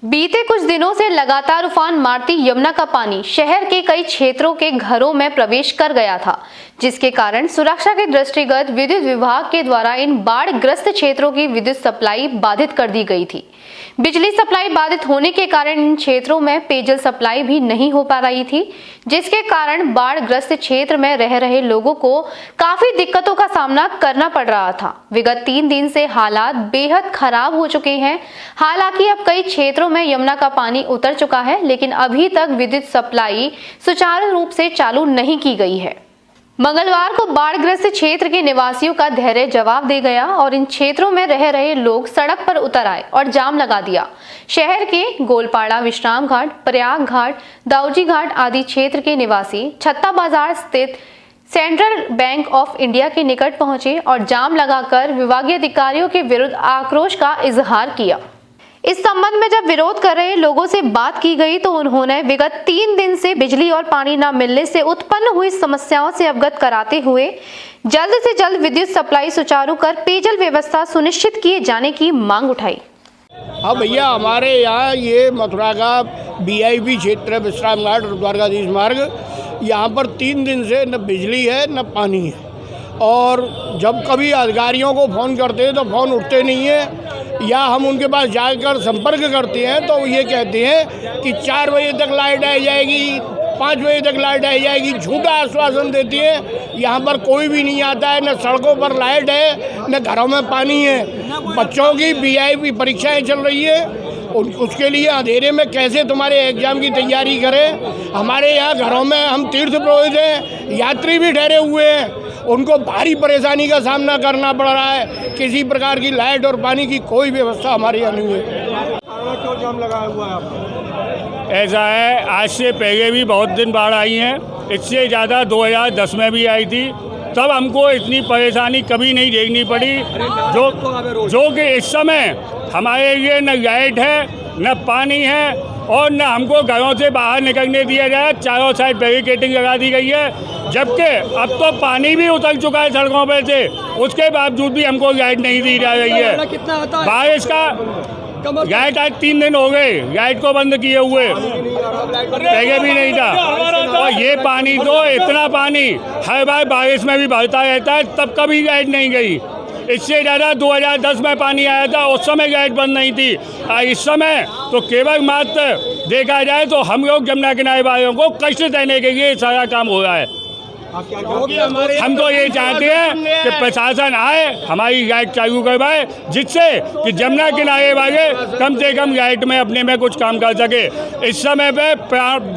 बीते कुछ दिनों से लगातार उफान मारती यमुना का पानी शहर के कई क्षेत्रों के घरों में प्रवेश कर गया था, जिसके कारण सुरक्षा के दृष्टिगत विद्युत विभाग के द्वारा इन बाढ़ ग्रस्त क्षेत्रों की विद्युत सप्लाई बाधित कर दी गई थी। बिजली सप्लाई बाधित होने के कारण इन क्षेत्रों में पेयजल सप्लाई भी नहीं हो पा रही थी, जिसके कारण बाढ़ ग्रस्त क्षेत्र में रह रहे लोगों को काफी दिक्कतों का सामना करना पड़ रहा था। विगत 3 दिन से हालात बेहद खराब हो चुके हैं। हालांकि अब कई क्षेत्रों में यमुना का पानी उतर चुका है, लेकिन अभी तक विद्युत सप्लाई सुचारू रूप से चालू नहीं की गई है। मंगलवार को बाढ़ग्रस्त क्षेत्र के निवासियों का धैर्य जवाब दे गया और इन क्षेत्रों में रह रहे लोग सड़क पर उतर आए और जाम लगा दिया। शहर के गोलपाड़ा, विश्राम घाट, प्रयाग घाट, दाऊजी घाट आदि क्षेत्र के निवासी छत्ता बाजार स्थित सेंट्रल बैंक ऑफ इंडिया के निकट पहुंचे और जाम लगाकर विभागीय अधिकारियों के विरुद्ध आक्रोश का इजहार किया। इस संबंध में जब विरोध कर रहे लोगों से बात की गई तो उन्होंने विगत 3 दिन से बिजली और पानी न मिलने से उत्पन्न हुई समस्याओं से अवगत कराते हुए जल्द से जल्द विद्युत सप्लाई सुचारू कर पेयजल व्यवस्था सुनिश्चित किए जाने की मांग उठाई। हाँ भैया, हमारे यहाँ ये मथुरा का VIP क्षेत्र है, विश्राम घाट और द्वारकाधीश मार्ग। यहाँ पर 3 दिन से न बिजली है न पानी है, और जब कभी अधिकारियों को फ़ोन करते हैं तो फ़ोन उठते नहीं है, या हम उनके पास जाकर संपर्क करते हैं तो ये कहते हैं कि 4 बजे तक लाइट आ जाएगी, 5 बजे तक लाइट आ जाएगी। झूठा आश्वासन देती है। यहाँ पर कोई भी नहीं आता है, न सड़कों पर लाइट है न घरों में पानी है। बच्चों की VIP परीक्षाएं चल रही है, उसके लिए अंधेरे में कैसे तुम्हारे एग्ज़ाम की तैयारी करें। हमारे यहाँ घरों में हम तीर्थ पुरोहित हैं, यात्री भी ठहरे हुए हैं, उनको भारी परेशानी का सामना करना पड़ रहा है। किसी प्रकार की लाइट और पानी की कोई व्यवस्था हमारे यहाँ नहीं है। क्यों जाम लगाया हुआ है आपको? ऐसा है, आज से पहले भी बहुत दिन बाढ़ आई हैं, इससे ज़्यादा 2010 में भी आई थी, तब हमको इतनी परेशानी कभी नहीं देखनी पड़ी जो कि इस समय हमारे लिए न लाइट है न पानी है और न हमको घरों से बाहर निकलने दिया जाए। चारों साइड बैरिकेडिंग लगा दी गई है, जबकि अब तो पानी भी उतर चुका है सड़कों पर से, उसके बावजूद भी हमको लाइट नहीं दी जा रही है। बारिश का लाइट आज 3 दिन हो गए लाइट को बंद किए हुए, पहले भी नहीं था। और ये पानी तो इतना पानी हर बार बारिश में भी भरता रहता है, तब कभी लाइट नहीं गई। इससे ज़्यादा 2010 में पानी आया था, उस समय लाइट बंद नहीं थी। इस समय तो केवल मात्र देखा जाए तो हम लोग यमुना किनारे वालों को कष्ट देने के लिए सारा काम हो रहा है। हम तो ये चाहते हैं कि प्रशासन आए, हमारी लाइट चालू करवाए, जिससे कि यमुना किनारे वाले कम से कम लाइट में अपने में कुछ काम कर सके। इस समय पे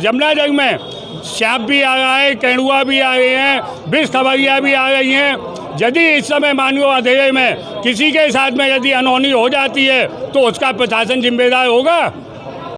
यमुना जग में सांप भी आ रहा है, केंडुआ भी आ रहे हैं, विष खबरियाँ भी आ रही हैं। यदि इस समय मानव अंधेरे में किसी के साथ में यदि अनहोनी हो जाती है तो उसका प्रशासन जिम्मेदार होगा।